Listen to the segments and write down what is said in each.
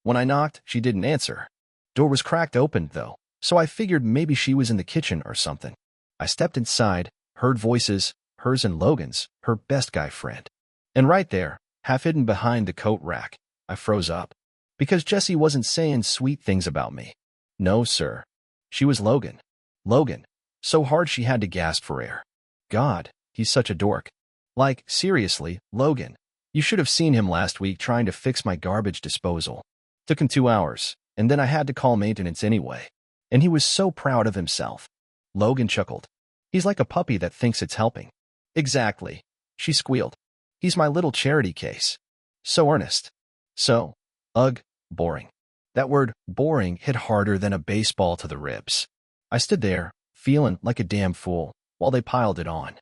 When I knocked, she didn't answer. Door was cracked open, though, so I figured maybe she was in the kitchen or something. I stepped inside, heard voices, hers and Logan's, her best guy friend. And right there, half hidden behind the coat rack, I froze up. Because Jessie wasn't saying sweet things about me. No, sir. She was Logan. Logan. So hard she had to gasp for air. God, he's such a dork. Like, seriously, Logan. You should have seen him last week trying to fix my garbage disposal. Took him 2 hours, and then I had to call maintenance anyway. And he was so proud of himself. Logan chuckled. He's like a puppy that thinks it's helping. Exactly. She squealed. He's my little charity case. So earnest. So, boring. That word, boring, hit harder than a baseball to the ribs. I stood there, feeling like a damn fool, while they piled it on.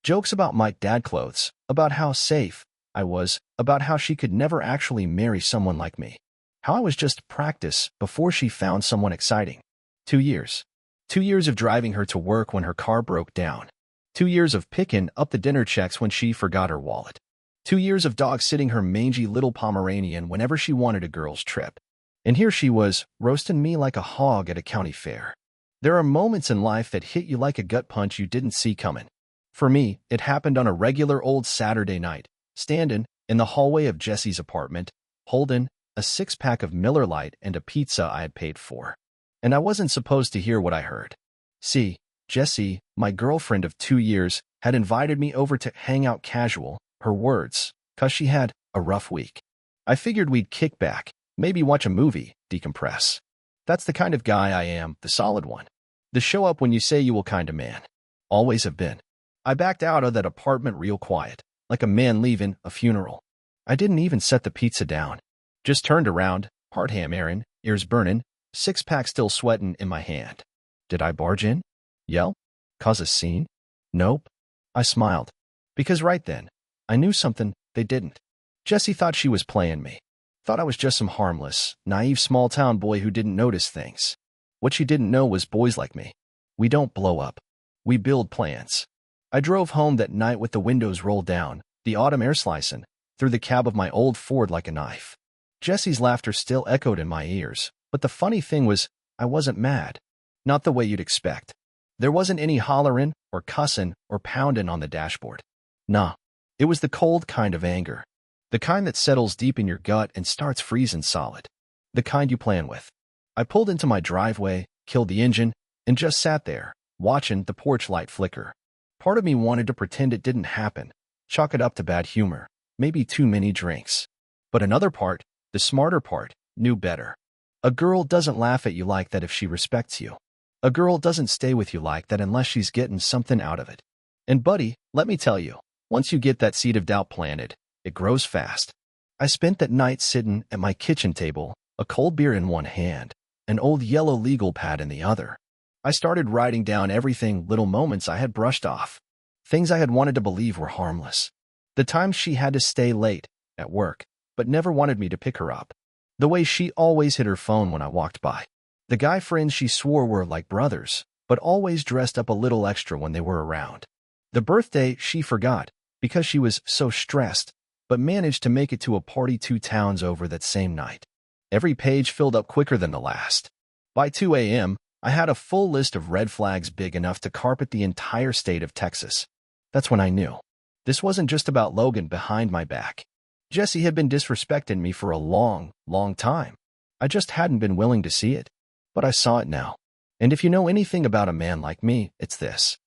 Jokes about my dad clothes, about how safe I was, about how she could never actually marry someone like me. How I was just practice before she found someone exciting. 2 years. 2 years of driving her to work when her car broke down. 2 years of picking up the dinner checks when she forgot her wallet. 2 years of dog-sitting her mangy little Pomeranian whenever she wanted a girl's trip. And here she was, roasting me like a hog at a county fair. There are moments in life that hit you like a gut punch you didn't see coming. For me, it happened on a regular old Saturday night, standing in the hallway of Jessie's apartment, holding a 6-pack of Miller Lite and a pizza I had paid for. And I wasn't supposed to hear what I heard. See, Jessie, my girlfriend of 2 years, had invited me over to hang out casual, her words, 'cause she had a rough week. I figured we'd kick back, maybe watch a movie, decompress. That's the kind of guy I am, the solid one. The show up when you say you will kind of man. Always have been. I backed out of that apartment real quiet, like a man leaving a funeral. I didn't even set the pizza down. Just turned around, heart hammering, ears burning, 6-pack still sweating in my hand. Did I barge in? Yell? Cause a scene? Nope. I smiled. Because right then, I knew something they didn't. Jessie thought she was playing me. Thought I was just some harmless, naive small-town boy who didn't notice things. What she didn't know was boys like me. We don't blow up. We build plans. I drove home that night with the windows rolled down, the autumn air slicing through the cab of my old Ford like a knife. Jessie's laughter still echoed in my ears, but the funny thing was, I wasn't mad. Not the way you'd expect. There wasn't any hollering or cussing or pounding on the dashboard. Nah, it was the cold kind of anger. The kind that settles deep in your gut and starts freezing solid. The kind you plan with. I pulled into my driveway, killed the engine, and just sat there, watching the porch light flicker. Part of me wanted to pretend it didn't happen, chalk it up to bad humor, maybe too many drinks. But another part, the smarter part, knew better. A girl doesn't laugh at you like that if she respects you. A girl doesn't stay with you like that unless she's getting something out of it. And buddy, let me tell you, once you get that seed of doubt planted, it grows fast. I spent that night sitting at my kitchen table, a cold beer in one hand, an old yellow legal pad in the other. I started writing down everything, little moments I had brushed off. Things I had wanted to believe were harmless. The times she had to stay late, at work, but never wanted me to pick her up. The way she always hid her phone when I walked by. The guy friends she swore were like brothers, but always dressed up a little extra when they were around. The birthday she forgot, because she was so stressed, but managed to make it to a party 2 towns over that same night. Every page filled up quicker than the last. By 2 a.m., I had a full list of red flags big enough to carpet the entire state of Texas. That's when I knew. This wasn't just about Logan behind my back. Jessie had been disrespecting me for a long, long time. I just hadn't been willing to see it. But I saw it now. And if you know anything about a man like me, it's this.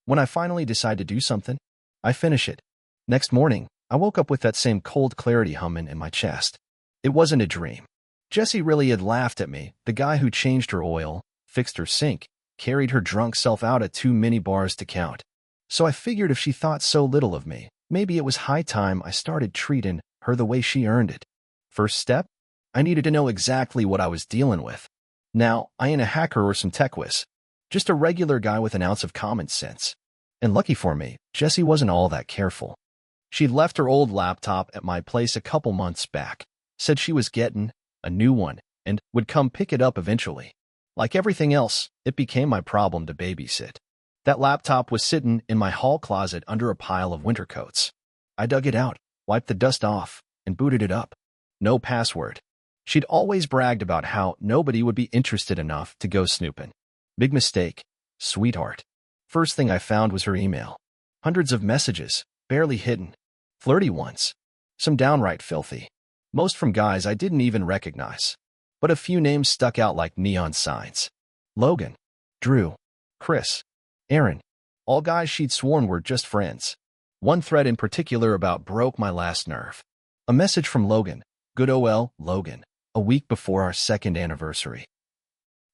When I finally decide to do something, I finish it. Next morning, I woke up with that same cold clarity humming in my chest. It wasn't a dream. Jessie really had laughed at me, the guy who changed her oil, fixed her sink, carried her drunk self out at too many bars to count. So I figured if she thought so little of me, maybe it was high time I started treating her the way she earned it. First step? I needed to know exactly what I was dealing with. Now, I ain't a hacker or some tech whiz. Just a regular guy with an ounce of common sense. And lucky for me, Jessie wasn't all that careful. She'd left her old laptop at my place a couple months back, said she was getting a new one, and would come pick it up eventually. Like everything else, it became my problem to babysit. That laptop was sitting in my hall closet under a pile of winter coats. I dug it out, wiped the dust off, and booted it up. No password. She'd always bragged about how nobody would be interested enough to go snooping. Big mistake, sweetheart. First thing I found was her email. Hundreds of messages, barely hidden. Flirty ones. Some downright filthy. Most from guys I didn't even recognize. But a few names stuck out like neon signs. Logan, Drew, Chris, Aaron. All guys she'd sworn were just friends. One thread in particular about broke my last nerve. A message from Logan. Good ol' Logan. A week before our second anniversary.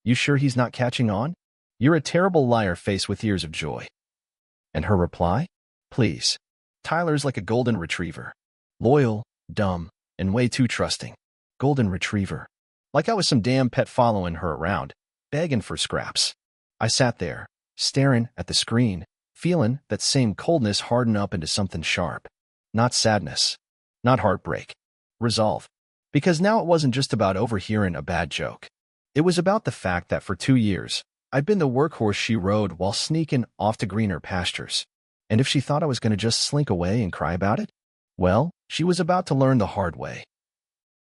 You sure he's not catching on? You're a terrible liar, face with years of joy. And her reply? Please. Tyler's like a golden retriever. Loyal, dumb, and way too trusting. Golden retriever. Like I was some damn pet following her around, begging for scraps. I sat there, staring at the screen, feeling that same coldness harden up into something sharp. Not sadness. Not heartbreak. Resolve. Because now it wasn't just about overhearing a bad joke. It was about the fact that for 2 years, I'd been the workhorse she rode while sneaking off to greener pastures. And if she thought I was going to just slink away and cry about it, well, she was about to learn the hard way.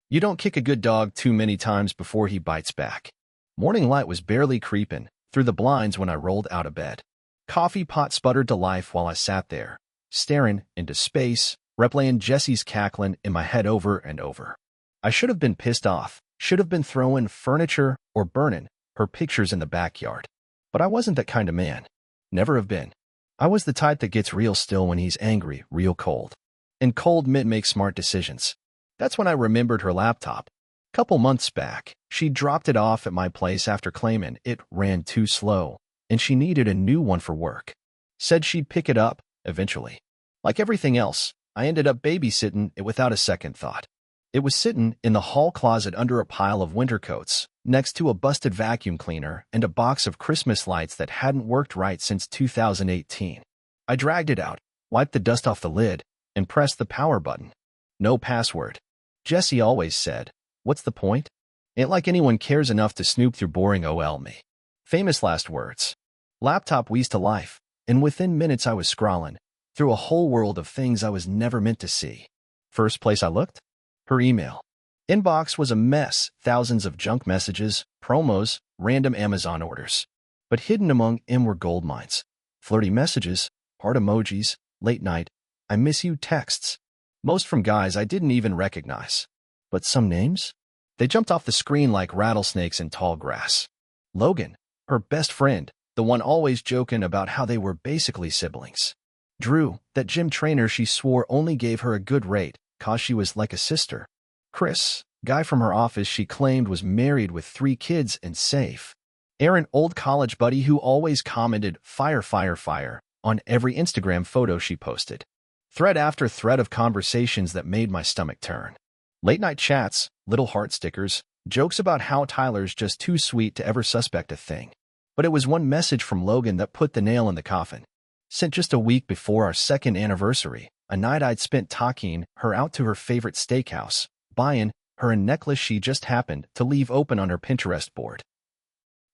You don't kick a good dog too many times before he bites back. Morning light was barely creeping through the blinds when I rolled out of bed. Coffee pot sputtered to life while I sat there, staring into space, replaying Jesse's cackling in my head over and over. I should have been pissed off, should have been throwing furniture or burning her pictures in the backyard. But I wasn't that kind of man. Never have been. I was the type that gets real still when he's angry, real cold. And cold men make smart decisions. That's when I remembered her laptop. Couple months back, she dropped it off at my place after claiming it ran too slow, and she needed a new one for work. Said she'd pick it up, eventually. Like everything else, I ended up babysitting it without a second thought. It was sitting in the hall closet under a pile of winter coats, next to a busted vacuum cleaner and a box of Christmas lights that hadn't worked right since 2018. I dragged it out, wiped the dust off the lid, and pressed the power button. No password. Jesse always said, what's the point? Ain't like anyone cares enough to snoop through boring OL me. Famous last words. Laptop wheezed to life, and within minutes I was scrolling through a whole world of things I was never meant to see. First place I looked? Her email. Inbox was a mess, thousands of junk messages, promos, random Amazon orders. But hidden among them were gold mines. Flirty messages, heart emojis, late night, I miss you texts. Most from guys I didn't even recognize. But some names? They jumped off the screen like rattlesnakes in tall grass. Logan, her best friend, the one always joking about how they were basically siblings. Drew, that gym trainer she swore only gave her a good rate, 'cause she was like a sister. Chris, guy from her office she claimed was married with 3 kids and safe. Aaron, old college buddy who always commented fire, fire, fire on every Instagram photo she posted. Thread after thread of conversations that made my stomach turn. Late night chats, little heart stickers, jokes about how Tyler's just too sweet to ever suspect a thing. But it was one message from Logan that put the nail in the coffin. Sent just a week before our second anniversary, a night I'd spent talking her out to her favorite steakhouse, buying her a necklace she just happened to leave open on her Pinterest board.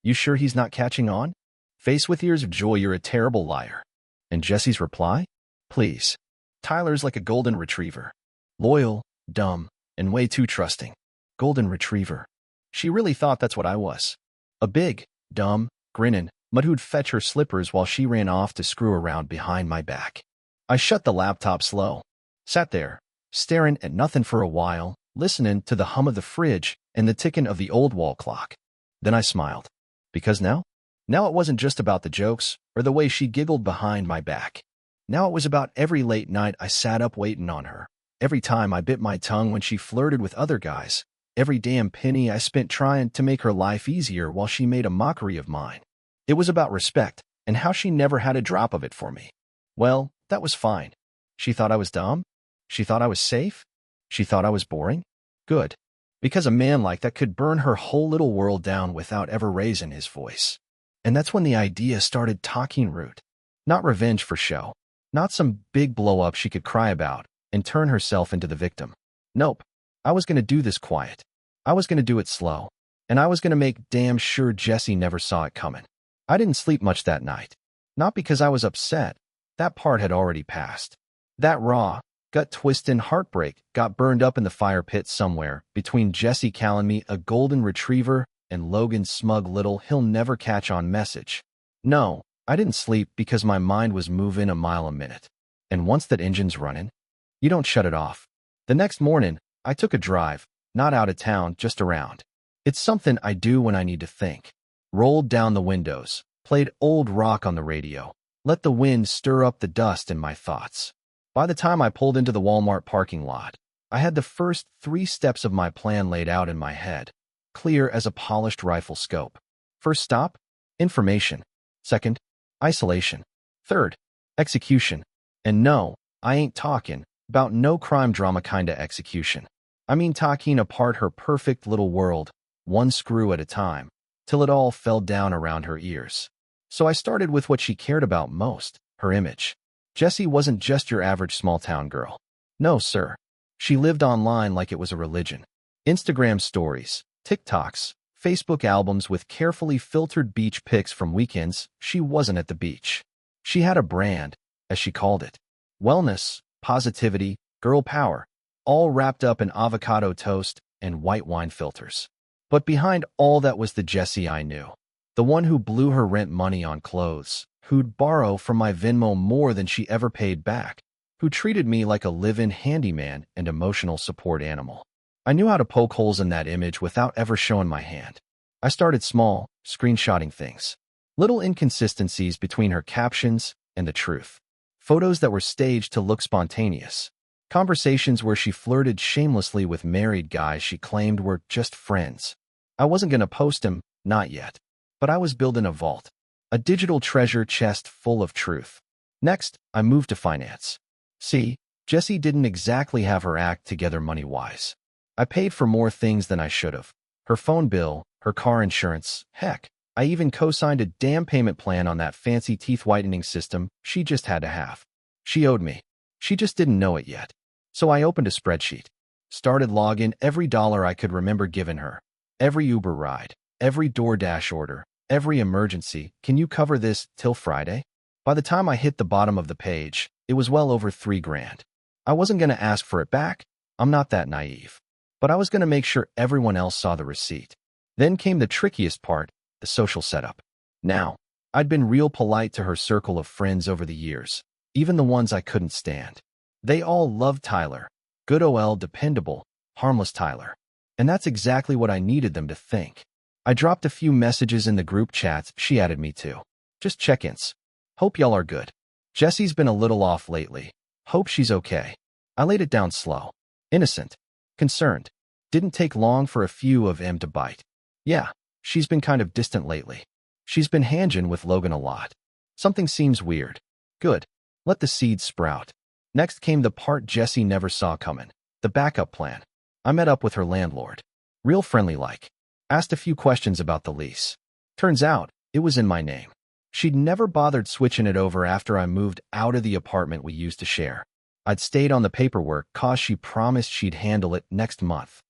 You sure he's not catching on? Face with years of joy, you're a terrible liar. And Jesse's reply? Please. Tyler's like a golden retriever. Loyal, dumb, and way too trusting. Golden retriever. She really thought that's what I was. A big, dumb, grinning mutt who'd fetch her slippers while she ran off to screw around behind my back. I shut the laptop slow. Sat there, staring at nothing for a while, listening to the hum of the fridge and the ticking of the old wall clock. Then I smiled. Because now it wasn't just about the jokes or the way she giggled behind my back. Now it was about every late night I sat up waiting on her. Every time I bit my tongue when she flirted with other guys. Every damn penny I spent trying to make her life easier while she made a mockery of mine. It was about respect and how she never had a drop of it for me. Well, that was fine. She thought I was dumb? She thought I was safe? She thought I was boring? Good. Because a man like that could burn her whole little world down without ever raising his voice. And that's when the idea started taking root. Not revenge for show. Not some big blow-up she could cry about and turn herself into the victim. Nope. I was going to do this quiet. I was going to do it slow. And I was going to make damn sure Jesse never saw it coming. I didn't sleep much that night. Not because I was upset. That part had already passed. That raw, Gut twist and heartbreak got burned up in the fire pit somewhere between Jesse calling me a golden retriever and Logan's smug little he'll never catch on message. No, I didn't sleep because my mind was moving a mile a minute. And once that engine's running, you don't shut it off. The next morning, I took a drive, not out of town, just around. It's something I do when I need to think. Rolled down the windows, played old rock on the radio, let the wind stir up the dust in my thoughts. By the time I pulled into the Walmart parking lot, I had the first 3 steps of my plan laid out in my head, clear as a polished rifle scope. First stop, information. Second, isolation. Third, execution. And no, I ain't talking about no crime drama kinda execution. I mean talking apart her perfect little world, one screw at a time, till it all fell down around her ears. So I started with what she cared about most, her image. Jessie wasn't just your average small-town girl. No, sir. She lived online like it was a religion. Instagram stories, TikToks, Facebook albums with carefully filtered beach pics from weekends she wasn't at the beach. She had a brand, as she called it. Wellness, positivity, girl power, all wrapped up in avocado toast and white wine filters. But behind all that was the Jessie I knew. The one who blew her rent money on clothes, who'd borrow from my Venmo more than she ever paid back, who treated me like a live-in handyman and emotional support animal. I knew how to poke holes in that image without ever showing my hand. I started small, screenshotting things. Little inconsistencies between her captions and the truth. Photos that were staged to look spontaneous. Conversations where she flirted shamelessly with married guys she claimed were just friends. I wasn't going to post them, not yet. But I was building a vault. A digital treasure chest full of truth. Next, I moved to finance. See, Jessie didn't exactly have her act together money-wise. I paid for more things than I should have. Her phone bill, her car insurance, heck, I even co-signed a damn payment plan on that fancy teeth whitening system she just had to have. She owed me. She just didn't know it yet. So I opened a spreadsheet. Started logging every dollar I could remember giving her. Every Uber ride, every DoorDash order, every emergency. Can you cover this till Friday? By the time I hit the bottom of the page, it was well over $3,000. I wasn't going to ask for it back. I'm not that naive. But I was going to make sure everyone else saw the receipt. Then came the trickiest part, the social setup. Now, I'd been real polite to her circle of friends over the years, even the ones I couldn't stand. They all loved Tyler. Good OL, dependable, harmless Tyler. And that's exactly what I needed them to think. I dropped a few messages in the group chats she added me to. Just check-ins. Hope y'all are good. Jessie's been a little off lately. Hope she's okay. I laid it down slow. Innocent. Concerned. Didn't take long for a few of them to bite. Yeah, she's been kind of distant lately. She's been hanging with Logan a lot. Something seems weird. Good. Let the seeds sprout. Next came the part Jessie never saw coming. The backup plan. I met up with her landlord. Real friendly-like. Asked a few questions about the lease. Turns out, it was in my name. She'd never bothered switching it over after I moved out of the apartment we used to share. I'd stayed on the paperwork cause she promised she'd handle it next month.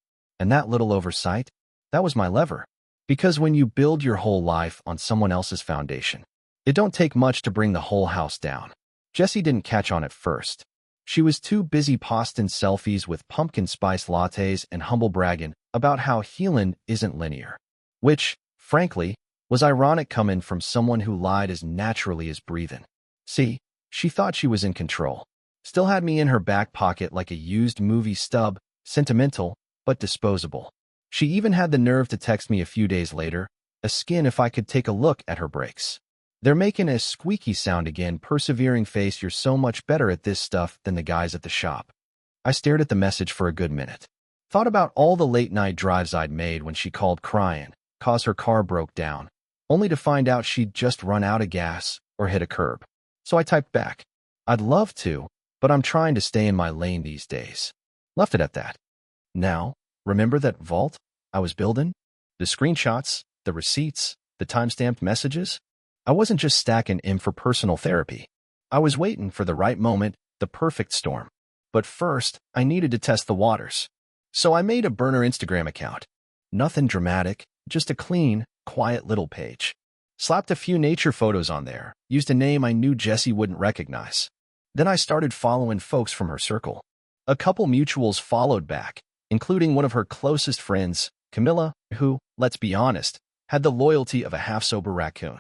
And that little oversight, that was my lever. Because when you build your whole life on someone else's foundation, it don't take much to bring the whole house down. Jessie didn't catch on at first. She was too busy posting selfies with pumpkin spice lattes and humble bragging about how healing isn't linear. Which, frankly, was ironic coming from someone who lied as naturally as breathing. See, she thought she was in control. Still had me in her back pocket like a used movie stub, sentimental, but disposable. She even had the nerve to text me a few days later, asking if I could take a look at her brakes. They're making a squeaky sound again, persevering face. You're so much better at this stuff than the guys at the shop. I stared at the message for a good minute. Thought about all the late-night drives I'd made when she called crying, cause her car broke down, only to find out she'd just run out of gas or hit a curb. So I typed back, I'd love to, but I'm trying to stay in my lane these days. Left it at that. Now, remember that vault I was building? The screenshots, the receipts, the timestamped messages? I wasn't just stacking them for personal therapy. I was waiting for the right moment, the perfect storm. But first, I needed to test the waters. So I made a burner Instagram account. Nothing dramatic, just a clean, quiet little page. Slapped a few nature photos on there, used a name I knew Jessie wouldn't recognize. Then I started following folks from her circle. A couple mutuals followed back, including one of her closest friends, Camilla, who, let's be honest, had the loyalty of a half-sober raccoon.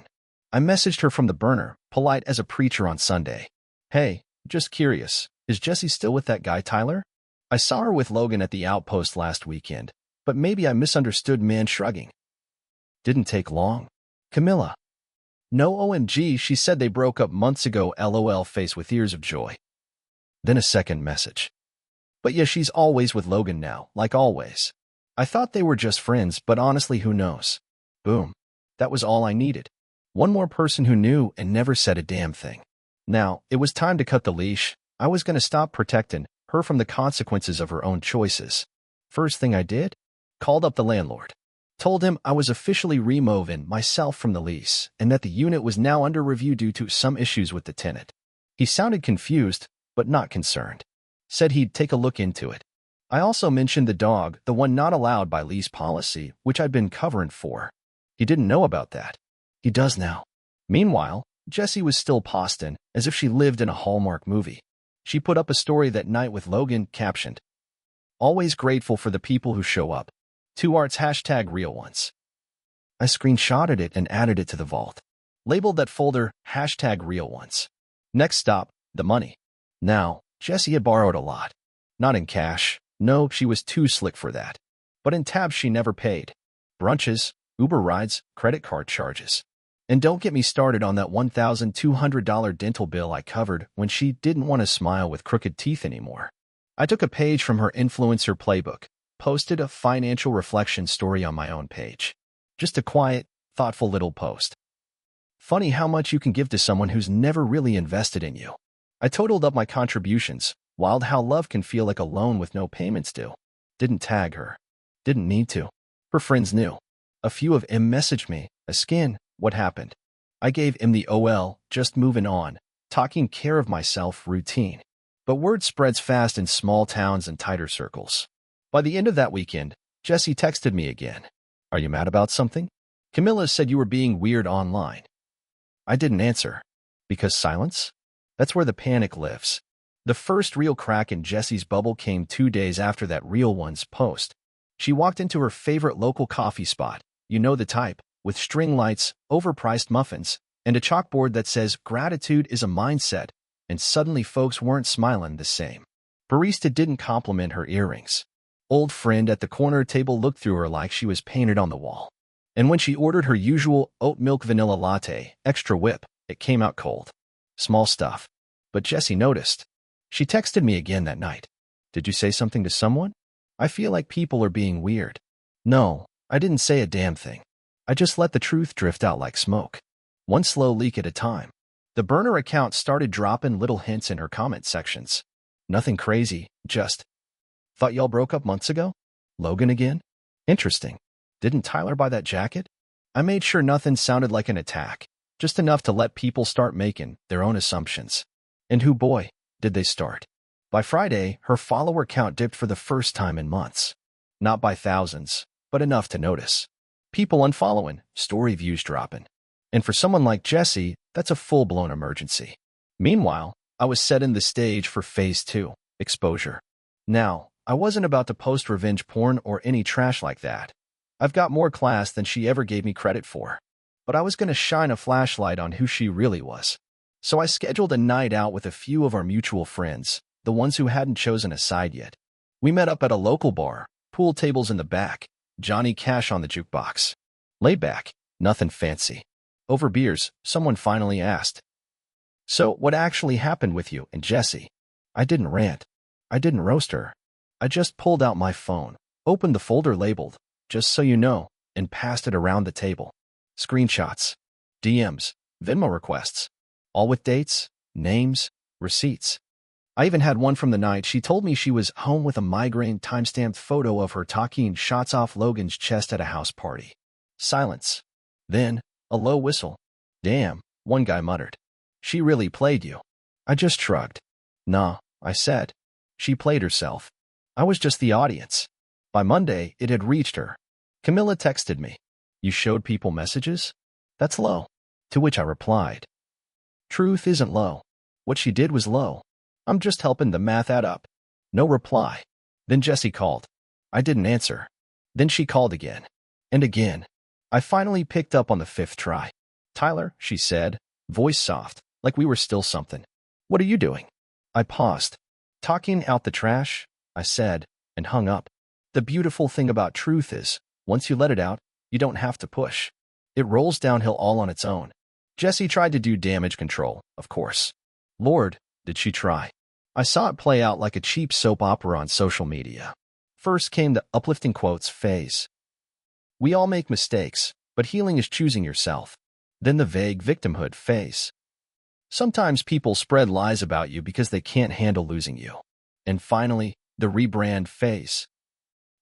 I messaged her from the burner, polite as a preacher on Sunday. Hey, just curious, is Jessie still with that guy Tyler? I saw her with Logan at the outpost last weekend, but maybe I misunderstood. Man shrugging. Didn't take long. Camilla. No OMG, she said they broke up months ago. LOL, face with ears of joy. Then a second message. But yeah, she's always with Logan now, like always. I thought they were just friends, but honestly, who knows? Boom. That was all I needed. One more person who knew and never said a damn thing. Now, it was time to cut the leash. I was going to stop protecting her from the consequences of her own choices. First thing I did? Called up the landlord. Told him I was officially removing myself from the lease and that the unit was now under review due to some issues with the tenant. He sounded confused, but not concerned. Said he'd take a look into it. I also mentioned the dog, the one not allowed by lease policy, which I'd been covering for. He didn't know about that. He does now. Meanwhile, Jessie was still posting, as if she lived in a Hallmark movie. She put up a story that night with Logan, captioned, "Always grateful for the people who show up. 2arts #real ones." I screenshotted it and added it to the vault. Labeled that folder #real ones. Next stop, the money. Now, Jessie had borrowed a lot. Not in cash. No, she was too slick for that. But in tabs she never paid. Brunches, Uber rides, credit card charges. And don't get me started on that $1,200 dental bill I covered when she didn't want to smile with crooked teeth anymore. I took a page from her influencer playbook, posted a financial reflection story on my own page. Just a quiet, thoughtful little post. Funny how much you can give to someone who's never really invested in you. I totaled up my contributions. Wild how love can feel like a loan with no payments due. Didn't tag her. Didn't need to. Her friends knew. A few of them messaged me, a skin, what happened? I gave him the OL, just moving on, taking care of myself routine. But word spreads fast in small towns and tighter circles. By the end of that weekend, Jessie texted me again. Are you mad about something? Camilla said you were being weird online. I didn't answer. Because silence? That's where the panic lives. The first real crack in Jessie's bubble came 2 days after that real one's post. She walked into her favorite local coffee spot, you know the type, with string lights, overpriced muffins, and a chalkboard that says gratitude is a mindset, and suddenly folks weren't smiling the same. Barista didn't compliment her earrings. Old friend at the corner table looked through her like she was painted on the wall. And when she ordered her usual oat milk vanilla latte, extra whip, it came out cold. Small stuff. But Jessie noticed. She texted me again that night. Did you say something to someone? I feel like people are being weird. No, I didn't say a damn thing. I just let the truth drift out like smoke. One slow leak at a time. The burner account started dropping little hints in her comment sections. Nothing crazy, just, thought y'all broke up months ago? Logan again? Interesting. Didn't Tyler buy that jacket? I made sure nothing sounded like an attack, just enough to let people start making their own assumptions. And who boy, did they start. By Friday, her follower count dipped for the first time in months. Not by thousands, but enough to notice. People unfollowing, story views dropping. And for someone like Jessie, that's a full-blown emergency. Meanwhile, I was setting the stage for phase 2, exposure. Now, I wasn't about to post revenge porn or any trash like that. I've got more class than she ever gave me credit for. But I was going to shine a flashlight on who she really was. So I scheduled a night out with a few of our mutual friends, the ones who hadn't chosen a side yet. We met up at a local bar, pool tables in the back, Johnny Cash on the jukebox. Laid back, nothing fancy. Over beers, someone finally asked, "So, what actually happened with you and Jessie?" I didn't rant. I didn't roast her. I just pulled out my phone, opened the folder labeled, "Just so you know," and passed it around the table. Screenshots, DMs, Venmo requests, all with dates, names, receipts. I even had one from the night she told me she was home with a migraine time-stamped photo of her taking shots off Logan's chest at a house party. Silence. Then, a low whistle. "Damn," one guy muttered. "She really played you." I just shrugged. "Nah," I said. "She played herself. I was just the audience." By Monday, it had reached her. Camilla texted me. "You showed people messages? That's low." To which I replied, "Truth isn't low. What she did was low. I'm just helping the math add up." No reply. Then Jessie called. I didn't answer. Then she called again. And again. I finally picked up on the fifth try. Tyler, she said, voice soft, like we were still something. What are you doing? I paused. Talking out the trash, I said, and hung up. The beautiful thing about truth is, once you let it out, you don't have to push. It rolls downhill all on its own. Jessie tried to do damage control, of course. Lord, did she try. I saw it play out like a cheap soap opera on social media. First came the uplifting quotes phase. We all make mistakes, but healing is choosing yourself. Then the vague victimhood phase. Sometimes people spread lies about you because they can't handle losing you. And finally, the rebrand phase.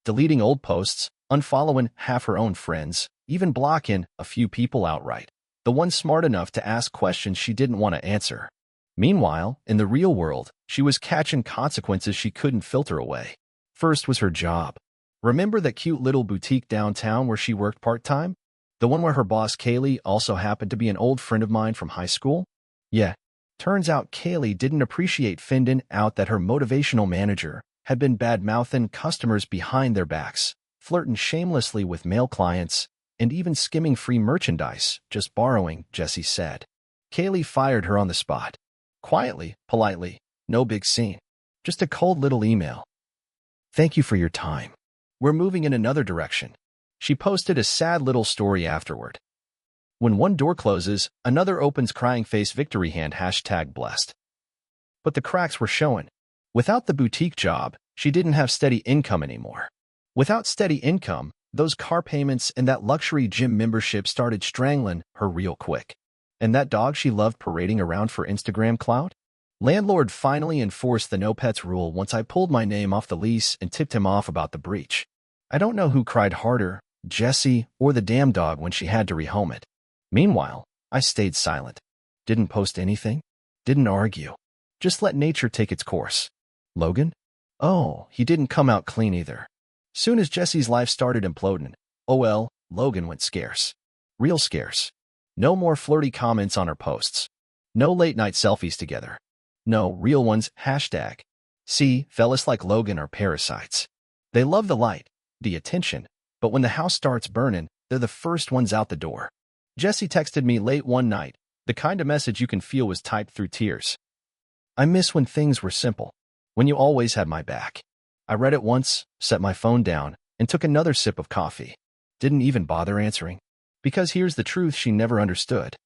Deleting old posts, unfollowing half her own friends, even blocking a few people outright. The one smart enough to ask questions she didn't want to answer. Meanwhile, in the real world, she was catching consequences she couldn't filter away. First was her job. Remember that cute little boutique downtown where she worked part-time? The one where her boss Kaylee also happened to be an old friend of mine from high school? Yeah, turns out Kaylee didn't appreciate finding out that her motivational manager had been bad-mouthing customers behind their backs, flirting shamelessly with male clients, and even skimming free merchandise, just borrowing, Jessie said. Kaylee fired her on the spot. Quietly, politely, no big scene. Just a cold little email. Thank you for your time. We're moving in another direction. She posted a sad little story afterward. When one door closes, another opens crying face victory hand #blessed. But the cracks were showing. Without the boutique job, she didn't have steady income anymore. Without steady income, those car payments and that luxury gym membership started strangling her real quick. And that dog she loved parading around for Instagram clout? Landlord finally enforced the no pets rule once I pulled my name off the lease and tipped him off about the breach. I don't know who cried harder, Jessie or the damn dog when she had to rehome it. Meanwhile, I stayed silent. Didn't post anything. Didn't argue. Just let nature take its course. Logan? Oh, he didn't come out clean either. Soon as Jessie's life started imploding, Logan went scarce. Real scarce. No more flirty comments on her posts. No late-night selfies together. No, real ones, #. See, fellas like Logan are parasites. They love the light, the attention, but when the house starts burning, they're the first ones out the door. Jessie texted me late one night, the kind of message you can feel was typed through tears. I miss when things were simple, when you always had my back. I read it once, set my phone down, and took another sip of coffee. Didn't even bother answering. Because here's the truth she never understood.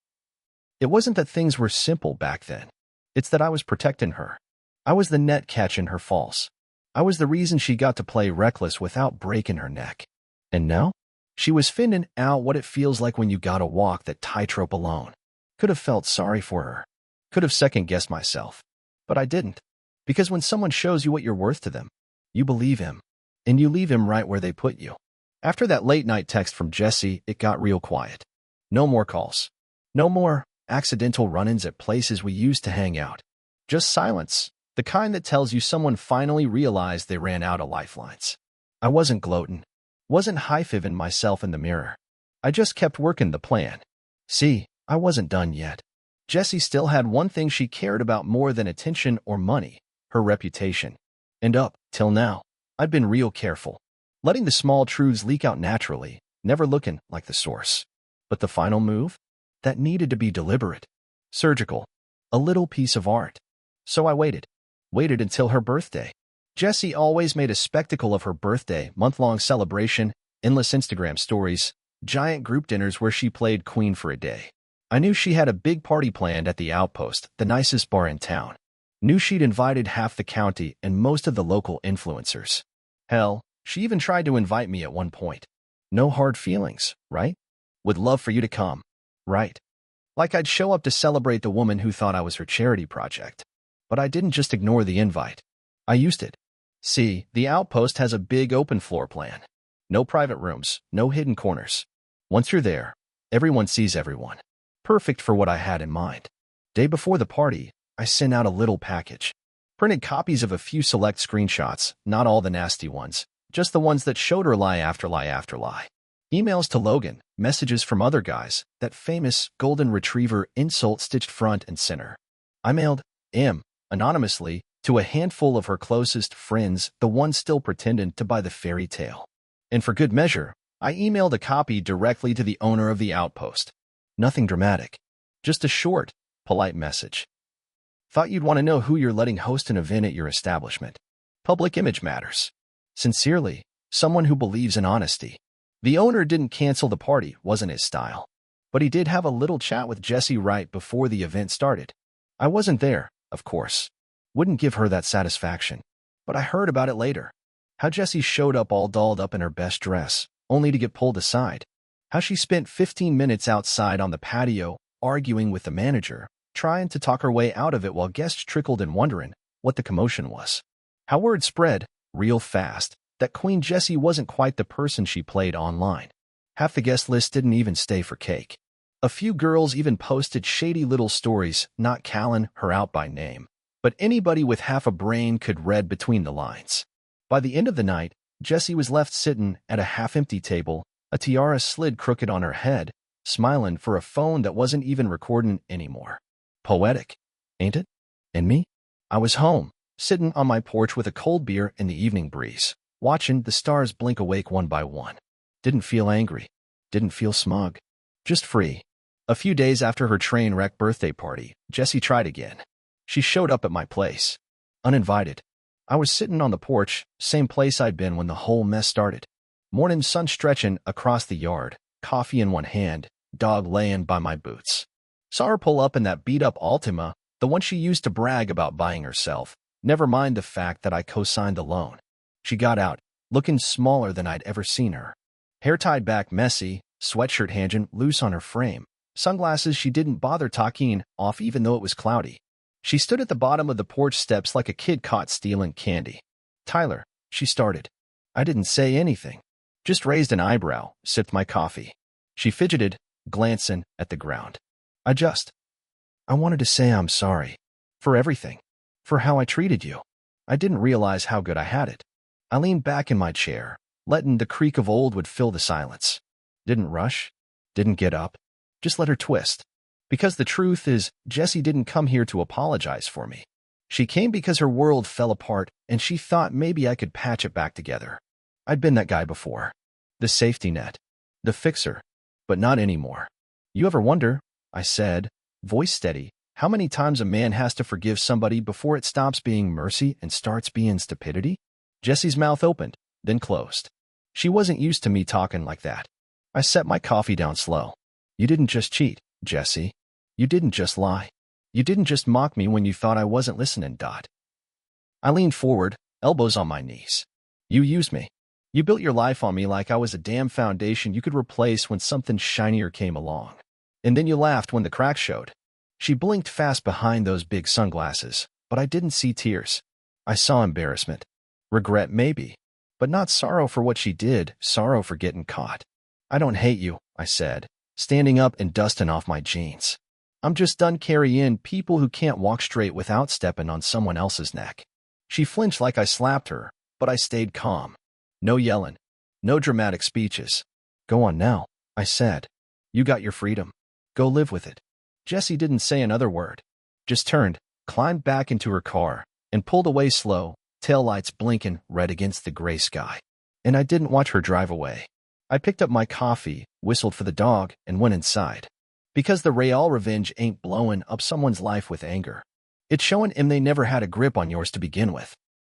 It wasn't that things were simple back then. It's that I was protecting her. I was the net catching her falls. I was the reason she got to play reckless without breaking her neck. And now? She was finding out what it feels like when you gotta walk that tightrope alone. Could have felt sorry for her. Could have second-guessed myself. But I didn't. Because when someone shows you what you're worth to them, you believe him. And you leave him right where they put you. After that late-night text from Jessie, it got real quiet. No more calls. No more accidental run-ins at places we used to hang out. Just silence. The kind that tells you someone finally realized they ran out of lifelines. I wasn't gloating. Wasn't high-fiving myself in the mirror. I just kept working the plan. See, I wasn't done yet. Jessie still had one thing she cared about more than attention or money, her reputation. And up till now, I'd been real careful, letting the small truths leak out naturally, never looking like the source. But the final move? That needed to be deliberate, surgical, a little piece of art. So I waited until her birthday. Jessie always made a spectacle of her birthday, month-long celebration, endless Instagram stories, giant group dinners where she played queen for a day. I knew she had a big party planned at the Outpost, the nicest bar in town. Knew she'd invited half the county and most of the local influencers. Hell, she even tried to invite me at one point. No hard feelings, right? Would love for you to come. Right. Like I'd show up to celebrate the woman who thought I was her charity project. But I didn't just ignore the invite. I used it. See, the Outpost has a big open floor plan. No private rooms, no hidden corners. Once you're there, everyone sees everyone. Perfect for what I had in mind. Day before the party, I sent out a little package. Printed copies of a few select screenshots, not all the nasty ones, just the ones that showed her lie after lie after lie. Emails to Logan, messages from other guys, that famous golden retriever insult stitched front and center. I mailed anonymously, to a handful of her closest friends, the ones still pretending to buy the fairy tale. And for good measure, I emailed a copy directly to the owner of the outpost. Nothing dramatic, just a short, polite message. Thought you'd want to know who you're letting host an event at your establishment. Public image matters. Sincerely, someone who believes in honesty. The owner didn't cancel the party, wasn't his style. But he did have a little chat with Jessie right before the event started. I wasn't there, of course. Wouldn't give her that satisfaction. But I heard about it later. How Jessie showed up all dolled up in her best dress, only to get pulled aside. How she spent 15 minutes outside on the patio, arguing with the manager, trying to talk her way out of it while guests trickled in wondering what the commotion was. How word spread, real fast, that Queen Jessie wasn't quite the person she played online. Half the guest list didn't even stay for cake. A few girls even posted shady little stories, not calling her out by name. But anybody with half a brain could read between the lines. By the end of the night, Jessie was left sitting at a half-empty table, a tiara slid crooked on her head, smiling for a phone that wasn't even recording anymore. Poetic, ain't it? And me? I was home, sitting on my porch with a cold beer in the evening breeze, watching the stars blink awake one by one. Didn't feel angry. Didn't feel smug. Just free. A few days after her train wreck birthday party, Jessie tried again. She showed up at my place. Uninvited. I was sitting on the porch, same place I'd been when the whole mess started. Morning sun stretching across the yard, coffee in one hand, dog laying by my boots. Saw her pull up in that beat-up Altima, the one she used to brag about buying herself, never mind the fact that I co-signed the loan. She got out, looking smaller than I'd ever seen her. Hair tied back messy, sweatshirt hanging loose on her frame, sunglasses she didn't bother taking off even though it was cloudy. She stood at the bottom of the porch steps like a kid caught stealing candy. Tyler, she started. I didn't say anything. Just raised an eyebrow, sipped my coffee. She fidgeted, glancing at the ground. I wanted to say I'm sorry. For everything. For how I treated you. I didn't realize how good I had it. I leaned back in my chair, letting the creak of old wood fill the silence. Didn't rush. Didn't get up. Just let her twist. Because the truth is, Jessie didn't come here to apologize for me. She came because her world fell apart and she thought maybe I could patch it back together. I'd been that guy before. The safety net. The fixer. But not anymore. You ever wonder, I said, voice steady, how many times a man has to forgive somebody before it stops being mercy and starts being stupidity? Jessie's mouth opened, then closed. She wasn't used to me talking like that. I set my coffee down slow. You didn't just cheat, Jessie. You didn't just lie. You didn't just mock me when you thought I wasn't listening. I leaned forward, elbows on my knees. You used me. You built your life on me like I was a damn foundation you could replace when something shinier came along. And then you laughed when the cracks showed. She blinked fast behind those big sunglasses, but I didn't see tears. I saw embarrassment. Regret maybe, but not sorrow for what she did, sorrow for getting caught. I don't hate you, I said, standing up and dusting off my jeans. I'm just done carrying people who can't walk straight without stepping on someone else's neck. She flinched like I slapped her, but I stayed calm. No yelling. No dramatic speeches. Go on now, I said. You got your freedom. Go live with it. Jessie didn't say another word. Just turned, climbed back into her car, and pulled away slow, taillights blinking red against the gray sky. And I didn't watch her drive away. I picked up my coffee, whistled for the dog, and went inside. Because the real revenge ain't blowing up someone's life with anger. It's showing 'em they never had a grip on yours to begin with.